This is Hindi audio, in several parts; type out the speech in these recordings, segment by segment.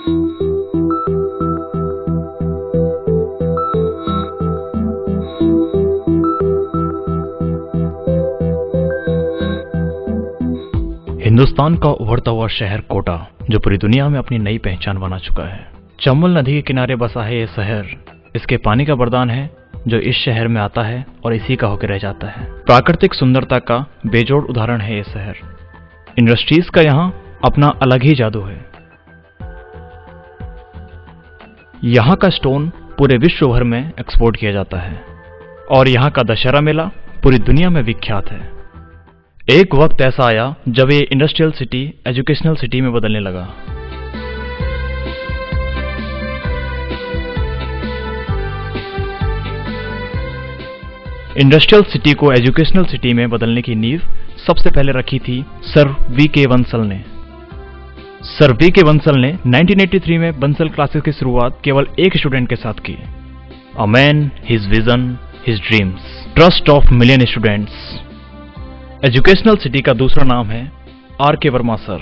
हिंदुस्तान का उभरता हुआ शहर कोटा, जो पूरी दुनिया में अपनी नई पहचान बना चुका है। चंबल नदी के किनारे बसा है ये शहर। इसके पानी का वरदान है जो इस शहर में आता है और इसी का होकर रह जाता है। प्राकृतिक सुंदरता का बेजोड़ उदाहरण है ये शहर। इंडस्ट्रीज का यहाँ अपना अलग ही जादू है। यहाँ का स्टोन पूरे विश्व भर में एक्सपोर्ट किया जाता है और यहाँ का दशहरा मेला पूरी दुनिया में विख्यात है। एक वक्त ऐसा आया जब ये इंडस्ट्रियल सिटी एजुकेशनल सिटी में बदलने लगा। इंडस्ट्रियल सिटी को एजुकेशनल सिटी में बदलने की नींव सबसे पहले रखी थी सर वी के बंसल ने। सर वी के बंसल ने 1983 में बंसल क्लासेस की शुरुआत केवल एक स्टूडेंट के साथ की। A man, his vision, his dreams, trust of million students. Educational city का दूसरा नाम है आर के वर्मा सर,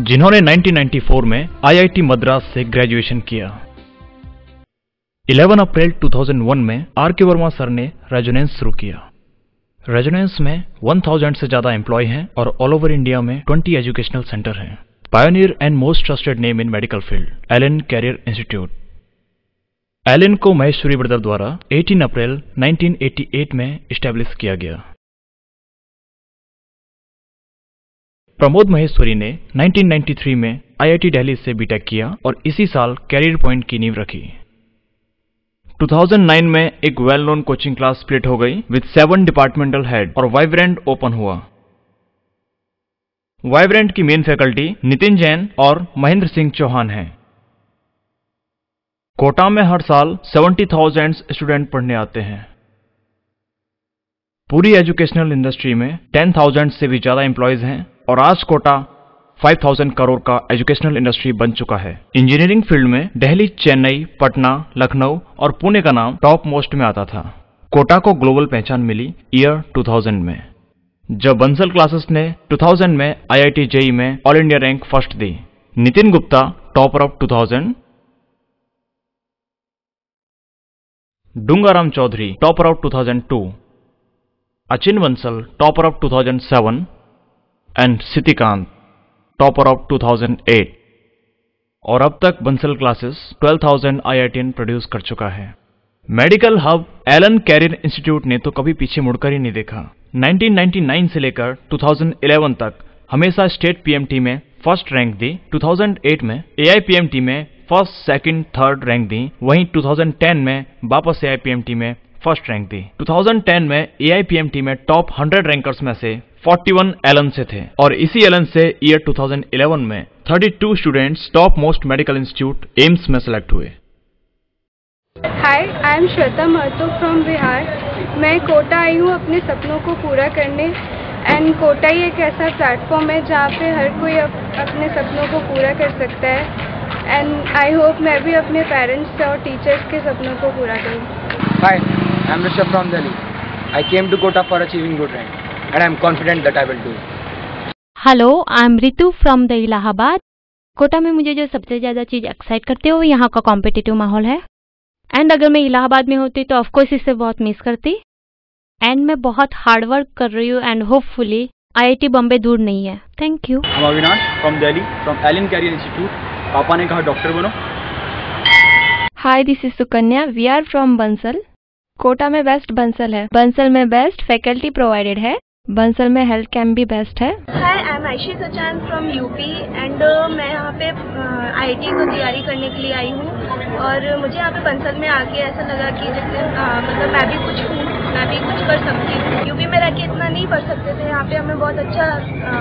जिन्होंने 1994 में आईआईटी मद्रास से ग्रेजुएशन किया। 11 अप्रैल 2001 में आर के वर्मा सर ने रेजोनेंस शुरू किया। रेजोनेंस में 1000 से ज्यादा एम्प्लॉय हैं और ऑल ओवर इंडिया में 20 एजुकेशनल सेंटर हैं। Pioneer and most trusted name in medical field, Allen career Institute. Allen को महेश्वरी ब्रदर द्वारा 18 अप्रैल 1988 में एस्टेब्लिश किया गया। प्रमोद महेश्वरी ने 1993 में आईआईटी दिल्ली से बीटेक किया और इसी साल कैरियर पॉइंट की नींव रखी। 2009 में एक well known coaching class split हो गई विद 7 डिपार्टमेंटल हेड और वाइब्रेंट ओपन हुआ। वाइब्रेंट की मेन फैकल्टी नितिन जैन और महेंद्र सिंह चौहान हैं। कोटा में हर साल 70,000 स्टूडेंट पढ़ने आते हैं। पूरी एजुकेशनल इंडस्ट्री में 10,000 से भी ज्यादा एम्प्लॉयज हैं और आज कोटा 5,000 करोड़ का एजुकेशनल इंडस्ट्री बन चुका है। इंजीनियरिंग फील्ड में दिल्ली, चेन्नई, पटना, लखनऊ और पुणे का नाम टॉप मोस्ट में आता था। कोटा को ग्लोबल पहचान मिली ईयर 2000 में, जब बंसल क्लासेस ने 2000 में आईआईटी जेई में ऑल इंडिया रैंक फर्स्ट दी। Nitin Gupta topper of 2000, Dungaram Chaudhary topper of 2002, Achin Bansal topper of 2007 and Sitikant topper of 2008। और अब तक बंसल क्लासेस 12,000 आईआईटीएन प्रोड्यूस कर चुका है। Medical hub Allen career Institute ने तो कभी पीछे मुड़कर ही नहीं देखा। 1999 से लेकर 2011 तक हमेशा स्टेट पीएमटी में फर्स्ट रैंक दी। 2008 में एआईपीएमटी में फर्स्ट, सेकंड, थर्ड रैंक दी। वहीं 2010 में वापस एआईपीएमटी में फर्स्ट रैंक दी। 2010 में एआईपीएमटी में टॉप 100 रैंकर्स में से 41 एलन से थे और इसी एलन से ईयर 2011 में 32 students top most medical institute AIIMS में सेलेक्ट हुए। Hi, I am Shweta Mahto from Bihar. मैं कोटा आई हूँ अपने सपनों को पूरा करने एंड कोटा ही एक ऐसा प्लेटफॉर्म है जहाँ पे हर कोई अपने सपनों को पूरा कर सकता है एंड आई होप मैं भी अपने पेरेंट्स और टीचर्स के सपनों को पूरा करूँ। Hi, I am Rishabh from Delhi. I came to Kota for achieving good rank and I am confident that I will do. Hello, I am Ritu from the Allahabad. Kota में मुझे जो सबसे ज़्यादा चीज़ एक्साइट करती है वो यहाँ का कॉम्पिटिटिव माहौल है एंड अगर मैं इलाहाबाद में होती तो ऑफकोर्स इसे बहुत मिस करती एंड मैं बहुत हार्ड वर्क कर रही हूँ एंड होपफुली आईआईटी बॉम्बे दूर नहीं है। Thank you. I'm Avinash from Delhi from Allen career institute. पापा ने कहा डॉक्टर बनो। Hi, this is Sukanya. We are from Bansal. Kota में बेस्ट बंसल है। बंसल में बेस्ट फैकल्टी प्रोवाइडेड है। बंसल में हेल्थ कैंप भी बेस्ट है। Hi, I am Ayshi Sachan from UP and मैं यहाँ पे आईआईटी को तैयारी करने के लिए आई हूँ और मुझे यहाँ पे बंसल में आके ऐसा लगा कि जैसे मतलब मैं भी कुछ हूँ, मैं भी कुछ कर सकती हूँ। यूपी में रह के इतना नहीं पढ़ सकते थे, यहाँ पे हमें बहुत अच्छा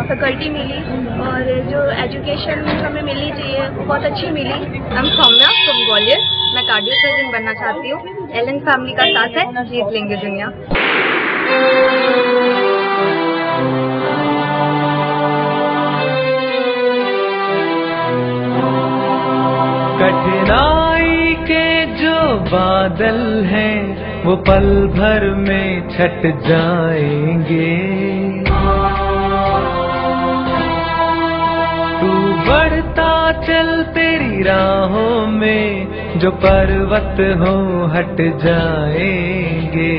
फैकल्टी मिली और जो एजुकेशन हमें मिलनी चाहिए वो बहुत अच्छी मिली। I am Saumya from Gwalior. मैं कार्डियो सर्जन बनना चाहती हूँ। एलन फैमिली का साथ है, जीत लेंगे दुनिया। कठिनाई के जो बादल हैं वो पल भर में छट जाएंगे। तू बढ़ता चल तेरी राहों में, जो पर्वत हो हट जाएंगे।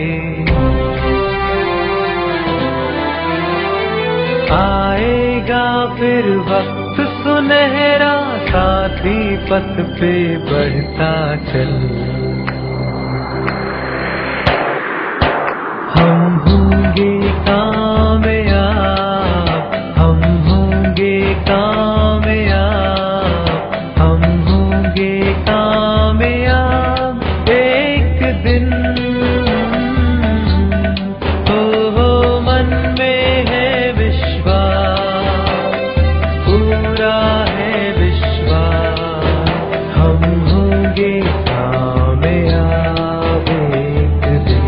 आएगा फिर वक्त सुनहरा, साथी पथ पे बढ़ता चल। हम होंगे कामयाब, हम होंगे कामयाब, हम होंगे कामयाब एक दिन। हो मन में है विश्वास, पूरा है विश्वास, हम होंगे कामयाब एक दिन।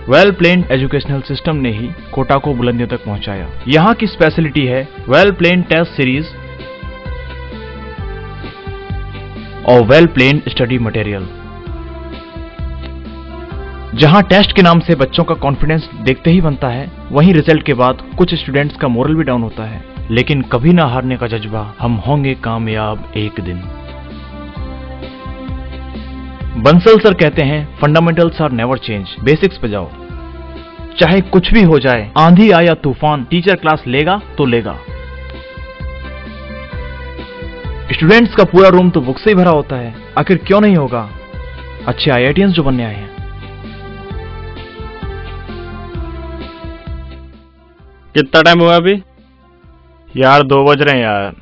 वेल प्लेन्ड एजुकेशनल सिस्टम ने ही कोटा को बुलंदियों तक पहुंचाया। यहाँ की स्पेशलिटी है वेल प्लेन्ड टेस्ट सीरीज और वेल प्लेन्ड स्टडी मटेरियल। जहां टेस्ट के नाम से बच्चों का कॉन्फिडेंस देखते ही बनता है, वहीं रिजल्ट के बाद कुछ स्टूडेंट्स का मोरल भी डाउन होता है, लेकिन कभी ना हारने का जज्बा, हम होंगे कामयाब एक दिन। बंसल सर कहते हैं fundamentals are never change, basics पे जाओ। चाहे कुछ भी हो जाए, आंधी आए या तूफान, टीचर क्लास लेगा तो लेगा। स्टूडेंट्स का पूरा रूम तो बुक से ही भरा होता है, आखिर क्यों नहीं होगा अच्छे आईआईटीएंस जो बनने आए हैं। कितना टाइम हुआ अभी? यार 2 बज रहे हैं यार।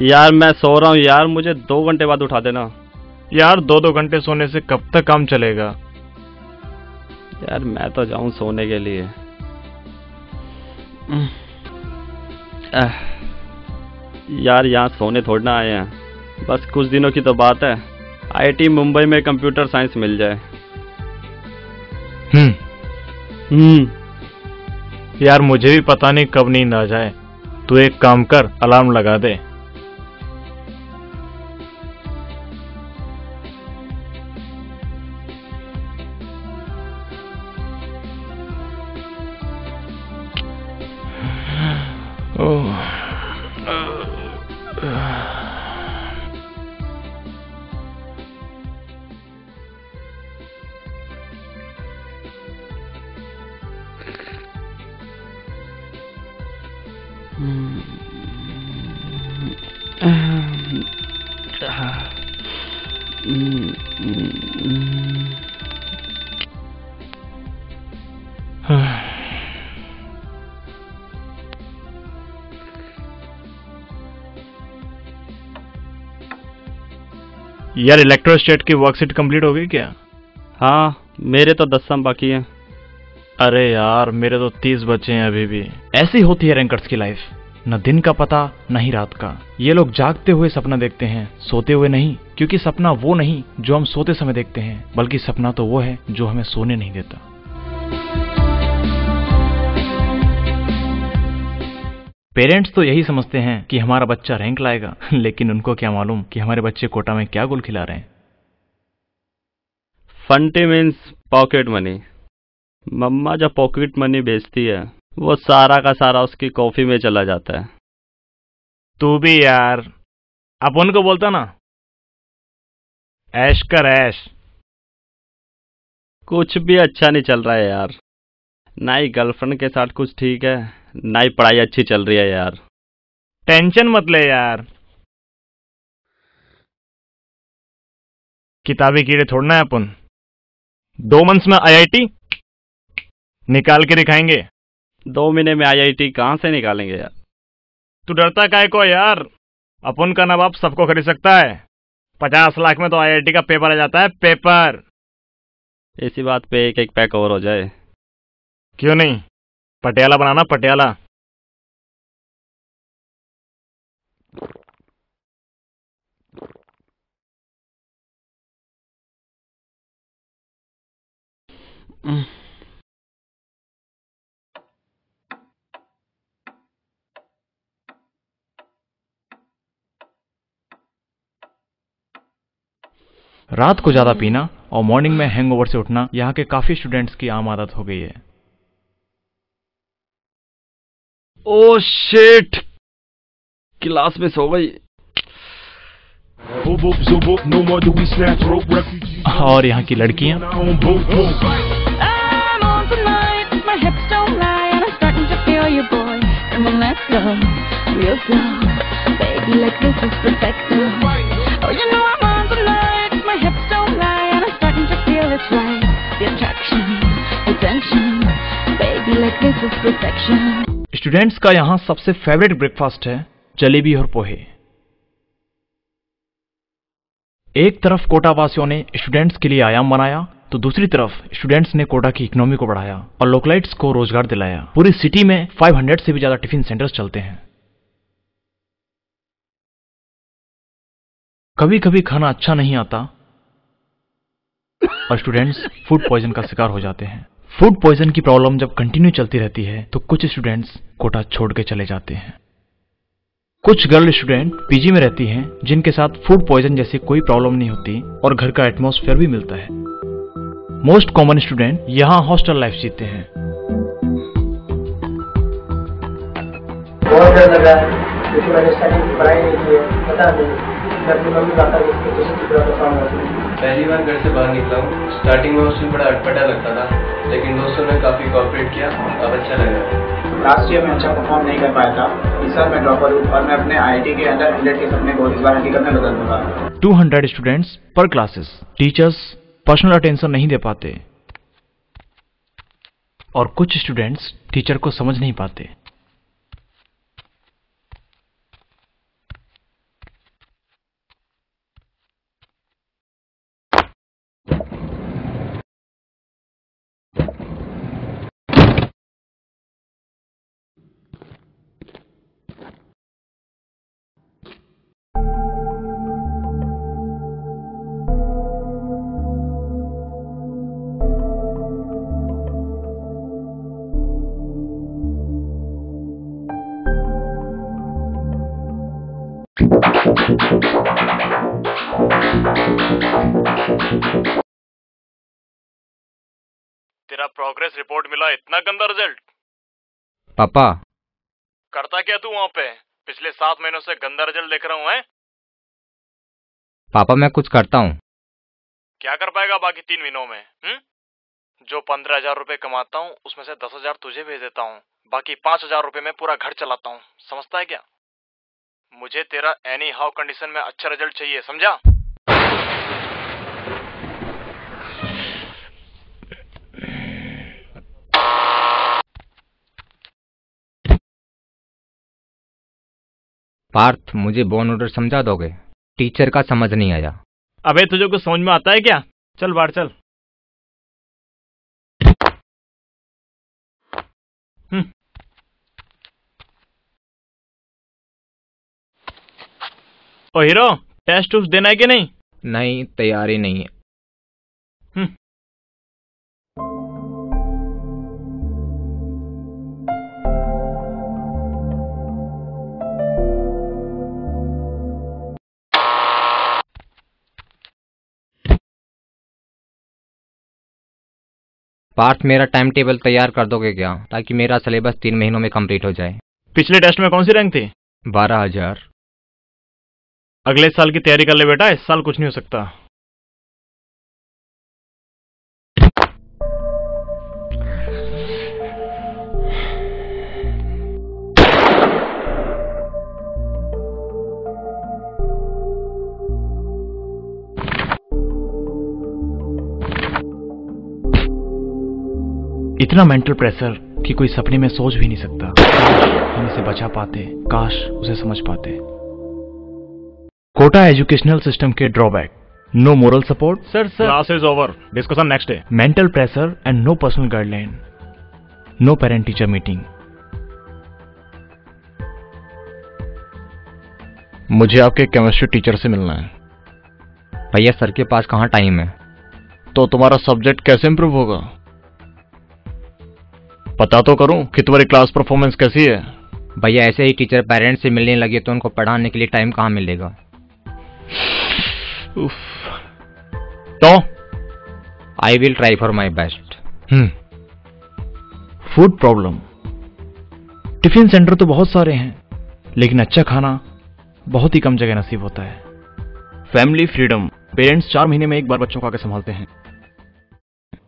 यार मैं सो रहा हूँ यार, मुझे 2 घंटे बाद उठा देना। यार 2-2 घंटे सोने से कब तक काम चलेगा? यार मैं तो जाऊं सोने के लिए। यार यहाँ सोने थोड़ा ना आए हैं, बस कुछ दिनों की तो बात है, आईआईटी मुंबई में कंप्यूटर साइंस मिल जाए। यार मुझे भी पता नहीं कब नींद आ जाए। तू एक काम कर, अलार्म लगा दे। यार इलेक्ट्रोस्टेट की वर्कशीट कंप्लीट हो गई क्या? हाँ मेरे तो 10 सम बाकी हैं। अरे यार मेरे तो 30 बचे हैं अभी भी। ऐसी होती है रैंकर्स की लाइफ, न दिन का पता न ही रात का। ये लोग जागते हुए सपना देखते हैं, सोते हुए नहीं, क्योंकि सपना वो नहीं जो हम सोते समय देखते हैं, बल्कि सपना तो वो है जो हमें सोने नहीं देता। पेरेंट्स तो यही समझते हैं कि हमारा बच्चा रैंक लाएगा, लेकिन उनको क्या मालूम कि हमारे बच्चे कोटा में क्या गुल खिला रहे हैं। फंटी मीन्स पॉकेट मनी। मम्मा जब पॉकेट मनी बेचती है, वो सारा का सारा उसकी कॉफी में चला जाता है। तू भी यार, आप उनको बोलता ना, ऐश कर ऐश। कुछ भी अच्छा नहीं चल रहा है यार, ना ही गर्लफ्रेंड के साथ कुछ ठीक है, ना ही पढ़ाई अच्छी चल रही है यार। टेंशन मत ले यार, किताबी कीड़े छोड़ना है अपन। 2 मंथ्स में आईआईटी निकाल के दिखाएंगे। 2 महीने में आईआईटी कहां से निकालेंगे यार? तू डरता काहे को यार, अपन का नवाब सबको खरीद सकता है। 50 लाख में तो आईआईटी का पेपर आ जाता है, पेपर। इसी बात पे एक पैक और हो जाए। क्यों नहीं, पटियाला बनाना, पटियाला। रात को ज्यादा पीना और मॉर्निंग में हैंगओवर से उठना यहाँ के काफी स्टूडेंट्स की आम आदत हो गई है। ओ शिट, क्लास में सो गई। और यहाँ की लड़कियां स्टूडेंट्स का यहाँ सबसे फेवरेट ब्रेकफास्ट है जलेबी और पोहे। एक तरफ कोटा वासियों ने स्टूडेंट्स के लिए आयाम बनाया तो दूसरी तरफ स्टूडेंट्स ने कोटा की इकोनॉमी को बढ़ाया और लोकलाइट्स को रोजगार दिलाया। पूरी सिटी में 500 से भी ज्यादा टिफिन सेंटर्स चलते हैं। कभी कभी खाना अच्छा नहीं आता और स्टूडेंट्स फूड पॉइजन का शिकार हो जाते हैं। फूड पॉइजन की प्रॉब्लम जब कंटिन्यू चलती रहती है तो कुछ स्टूडेंट्स कोटा छोड़ के चले जाते हैं। कुछ गर्ल स्टूडेंट पीजी में रहती हैं जिनके साथ फूड पॉइजन जैसी कोई प्रॉब्लम नहीं होती और घर का एटमॉस्फेयर भी मिलता है। मोस्ट कॉमन स्टूडेंट यहाँ हॉस्टल लाइफ जीते हैं। बहुत डर लगा क्योंकि मैंने स्टार्टिंग की पढ़ाई नहीं की है, पता नहीं अपनी मम्मी पापा की एक्सपेक्टेशन की तरह परफॉर्म होती है। पहली बार घर से बाहर निकला हूँ। स्टार्टिंग में उसमें बड़ा अटपटा लगता था, लेकिन दोस्तों ने काफी कोऑपरेट किया, अब अच्छा लग रहा है। लास्ट ईयर में अच्छा परफॉर्म नहीं कर पाया था, इस साल मैं ड्रॉपर हूँ और मैं अपने आईआईटी के अंदर 100 के सपने को इस बार हकीकत में बदल दूंगा। 200 स्टूडेंट्स पर क्लासेस। टीचर्स पर्सनल अटेंशन नहीं दे पाते और कुछ स्टूडेंट्स टीचर को समझ नहीं पाते। तेरा प्रोग्रेस रिपोर्ट मिला, इतना गंदा रिजल्ट। पापा करता क्या तू वहां पे? पिछले 7 महीनों से गंदा रिजल्ट देख रहा हूं। है पापा मैं कुछ करता हूँ। क्या कर पाएगा बाकी 3 महीनों में? जो 15,000 रुपए कमाता हूँ उसमें से 10,000 तुझे भेज देता हूँ, बाकी 5,000 रुपए में पूरा घर चलाता हूँ। समझता है क्या? मुझे तेरा एनी हाउ कंडीशन में अच्छा रिजल्ट चाहिए, समझा? पार्थ मुझे बॉर्न ऑर्डर समझा दोगे? टीचर का समझ नहीं आया। अबे तुझे कुछ समझ में आता है क्या? चल बाहर चल। ओ हीरो, टेस्ट उस देना है कि नहीं? नहीं, तैयारी नहीं है। पार्थ मेरा टाइम टेबल तैयार कर दोगे क्या, ताकि मेरा सिलेबस 3 महीनों में कंप्लीट हो जाए। पिछले टेस्ट में कौन सी रैंक थी? 12,000। अगले साल की तैयारी कर ले बेटा, इस साल कुछ नहीं हो सकता। इतना मेंटल प्रेशर कि कोई सपने में सोच भी नहीं सकता। हम इसे बचा पाते, काश उसे समझ पाते। कोटा एजुकेशनल सिस्टम के drawback: no moral support. Sir class is over, discussion next day. Mental pressure and no personal guideline. No parent teacher meeting. मुझे आपके केमिस्ट्री टीचर से मिलना है। भैया सर के पास कहाँ टाइम है। तो तुम्हारा सब्जेक्ट कैसे इंप्रूव होगा? पता तो करूं कि तुम्हारी क्लास परफॉर्मेंस कैसी है। भैया ऐसे ही टीचर पेरेंट्स से मिलने लगे तो उनको पढ़ाने के लिए टाइम कहाँ मिलेगा। तो I will try for my best. Food problem. Tiffin centre तो बहुत सारे हैं, लेकिन अच्छा खाना बहुत ही कम जगह नसीब होता है। Family freedom. पेरेंट्स 4 महीने में एक बार बच्चों को आके संभालते हैं।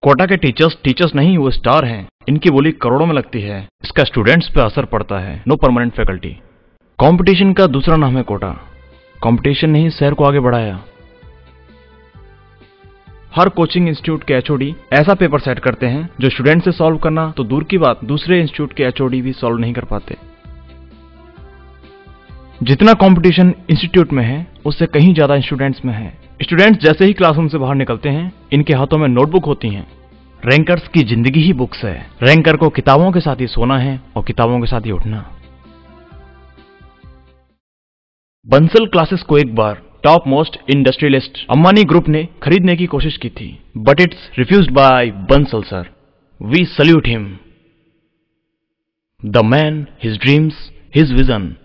कोटा के टीचर्स नहीं, वो स्टार हैं। इनकी बोली करोड़ों में लगती है, इसका स्टूडेंट्स पे असर पड़ता है। No permanent faculty. कंपटीशन का दूसरा नाम है कोटा। कंपटीशन ने ही शहर को आगे बढ़ाया। हर कोचिंग इंस्टीट्यूट के एचओडी ऐसा पेपर सेट करते हैं जो स्टूडेंट से सॉल्व करना तो दूर की बात, दूसरे इंस्टीट्यूट के एचओडी भी सॉल्व नहीं कर पाते। जितना कंपटीशन इंस्टीट्यूट में है उससे कहीं ज्यादा स्टूडेंट्स में है। स्टूडेंट्स जैसे ही क्लासरूम से बाहर निकलते हैं, इनके हाथों में नोटबुक होती हैं। रैंकर्स की जिंदगी ही बुक्स है। रैंकर को किताबों के साथ ही सोना है और किताबों के साथ ही उठना। बंसल क्लासेस को एक बार top most industrialist Ambani group ने खरीदने की कोशिश की थी, but it's refused by Bansal sir. We salute him. The man, his dreams, his vision.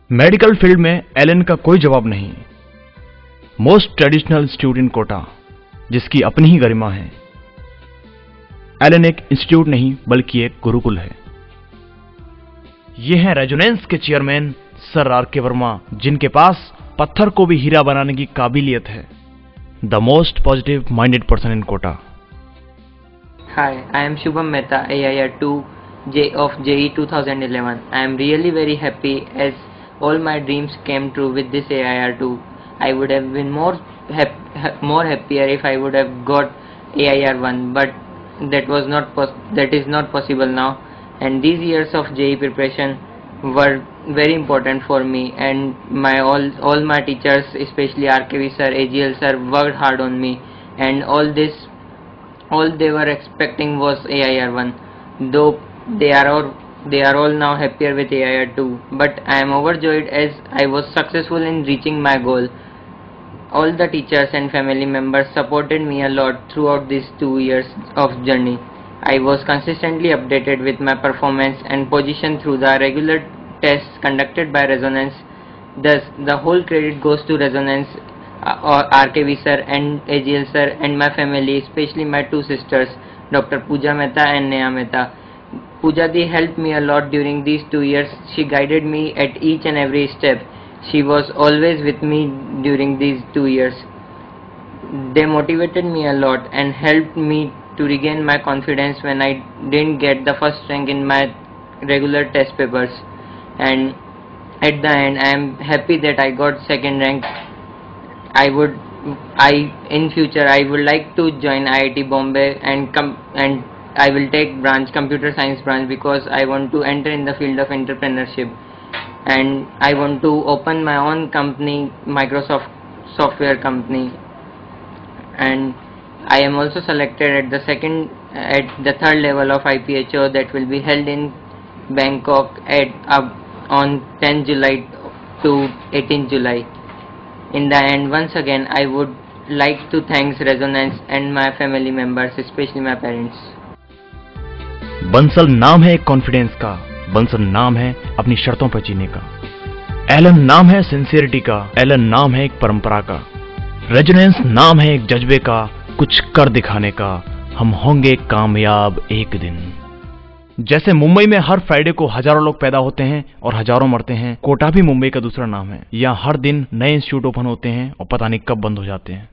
Medical field में एलन का कोई जवाब नहीं। Most traditional institute in Kota, जिसकी अपनी ही गरिमा है। एलन एक इंस्टीट्यूट नहीं बल्कि एक गुरुकुल है। ये हैं रेजोनेंस के चेयरमैन सर आर.के. वर्मा, जिनके पास पत्थर को भी हीरा बनाने की काबिलियत है। The most positive minded person in Kota. Hi, I am Shubham Mehta, AIR 2 of JEE 2011. I am really very happy as all my dreams came true with this AIR 2. I would have been more happier if I would have got AIR 1, but that is not possible now. And these years of JEE preparation were very important for me, and all my teachers, especially RKV sir, AGL sir, worked hard on me, and all they were expecting was AIR 1. Though they are all now happier with AIR 2, but I am overjoyed as I was successful in reaching my goal. All the teachers and family members supported me a lot throughout these 2 years of journey. I was consistently updated with my performance and position through the regular tests conducted by Resonance. Thus, the whole credit goes to Resonance, or RKV sir and AGL sir, and my family, especially my 2 sisters, Dr. Pooja Mehta and Neha Mehta. Pooja Di helped me a lot during these 2 years. She guided me at each and every step. She was always with me during these 2 years. They motivated me a lot and helped me to regain my confidence when I didn't get the first rank in my regular test papers. And at the end, I am happy that I got second rank. In future I would like to join IIT Bombay and I will take computer science branch, because I want to enter in the field of entrepreneurship, and I want to open my own company, Microsoft software company. And I am also selected at the 3rd level of IPHO that will be held in Bangkok on 10 July to 18 July. In the end, once again, I would like to thank Resonance and my family members, especially my parents. Bansal नाम है एक कॉन्फिडेंस का। बंसल नाम है अपनी शर्तों पर जीने का। एलन नाम है सिंसियरिटी का। एलन नाम है एक परंपरा का। रेजोनेंस नाम है एक जज्बे का, कुछ कर दिखाने का। हम होंगे कामयाब एक दिन। जैसे मुंबई में हर फ्राइडे को हजारों लोग पैदा होते हैं और हजारों मरते हैं, कोटा भी मुंबई का दूसरा नाम है। यहाँ हर दिन नए इंस्टीट्यूट ओपन होते हैं और पता नहीं कब बंद हो जाते हैं।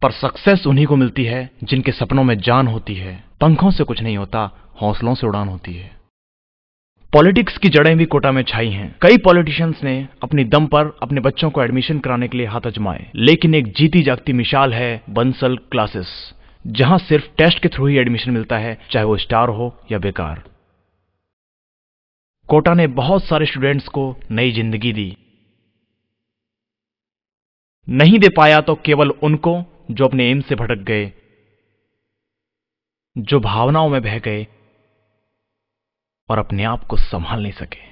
पर सक्सेस उन्हीं को मिलती है जिनके सपनों में जान होती है। पंखों से कुछ नहीं होता, हौसलों से उड़ान होती है। पॉलिटिक्स की जड़ें भी कोटा में छाई हैं। कई पॉलिटिशियंस ने अपनी दम पर अपने बच्चों को एडमिशन कराने के लिए हाथ आजमाए, लेकिन एक जीती जागती मिसाल है बंसल क्लासेस, जहां सिर्फ टेस्ट के थ्रू ही एडमिशन मिलता है, चाहे वो स्टार हो या बेकार। कोटा ने बहुत सारे स्टूडेंट्स को नई जिंदगी दी। नहीं दे पाया तो केवल उनको जो अपने एम से भटक गए, जो भावनाओं में बह गए, और अपने आप को संभाल नहीं सके।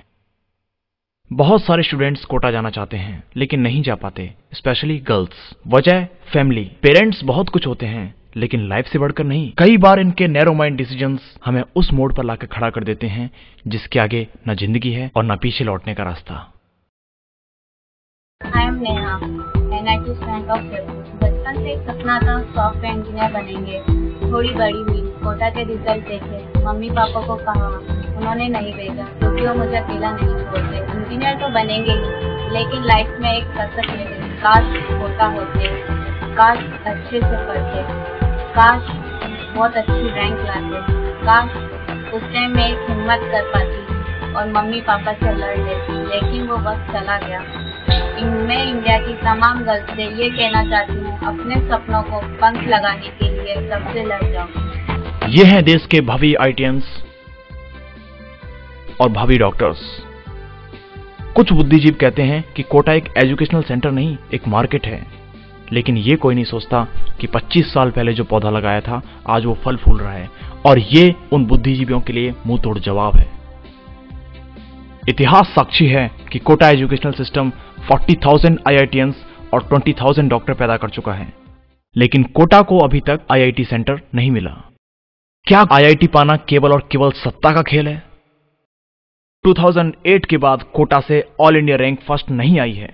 बहुत सारे स्टूडेंट्स कोटा जाना चाहते हैं लेकिन नहीं जा पाते, स्पेशली गर्ल्स। वजह फैमिली। पेरेंट्स बहुत कुछ होते हैं लेकिन लाइफ से बढ़कर नहीं। कई बार इनके नैरो माइंड डिसीजंस हमें उस मोड़ पर लाकर खड़ा कर देते हैं जिसके आगे न जिंदगी है और न पीछे लौटने का रास्ता। I am Neha, NIT student of paper. बचपन से एक सपना था सॉफ्टवेयर इंजीनियर बनेंगे। थोड़ी बड़ी हुई, कोटा के रिजल्ट देखे, मम्मी पापा को कहा, उन्होंने नहीं भेजा क्योंकि वो मुझे अकेला नहीं छोड़ते। इंजीनियर तो बनेंगे ही, लेकिन लाइफ में एक कसक ले गई। काश कोटा होते, काश अच्छे से पढ़ते, काश बहुत अच्छी रैंक लाते, काश उस टाइम में एक हिम्मत कर पाती और मम्मी पापा से लड़ लेती, लेकिन वो वक्त चला गया। मैं इंडिया की तमाम गर्ल्स से ये कहना चाहती हूँ, अपने सपनों को पंख लगाने के लिए सबसे लड़ जाओ। ये हैं देश के भावी आईटीएंस और भावी डॉक्टर्स। कुछ बुद्धिजीवी कहते हैं कि कोटा एक एजुकेशनल सेंटर नहीं, एक मार्केट है। लेकिन ये कोई नहीं सोचता कि 25 साल पहले जो पौधा लगाया था आज वो फल फूल रहा है, और ये उन बुद्धिजीवियों के लिए मुंह तोड़ जवाब है। इतिहास साक्षी है कि कोटा एजुकेशनल सिस्टम 40,000 आईआईटीएंस और 20,000 डॉक्टर पैदा कर चुका है, लेकिन कोटा को अभी तक आईआईटी सेंटर नहीं मिला। क्या आईआईटी पाना केवल और केवल सत्ता का खेल है? 2008 के बाद कोटा से ऑल इंडिया रैंक फर्स्ट नहीं आई है।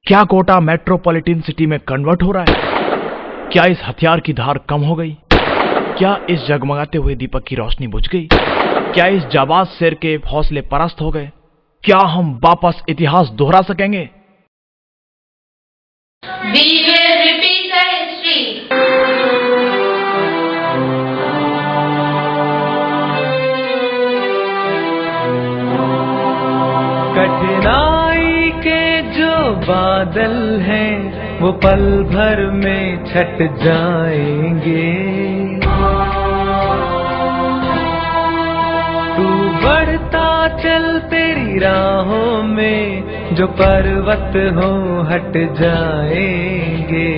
क्या कोटा मेट्रोपॉलिटन सिटी में कन्वर्ट हो रहा है? क्या इस हथियार की धार कम हो गई? क्या इस जगमगाते हुए दीपक की रोशनी बुझ गई? क्या इस जाबाज शेर के हौसले परास्त हो गए? क्या हम वापस इतिहास दोहरा सकेंगे? We will repeat the history. कठिनाई के जो बादल हैं वो पल भर में छट जाएंगे। तू बढ़ता चल, तेरी राहों में जो पर्वत हो हट जाएंगे।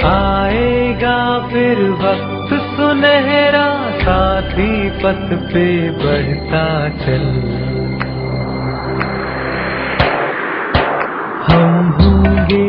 आएगा फिर वक्त सुनहरा, साथी पथ पे बढ़ता चल। हम होंगे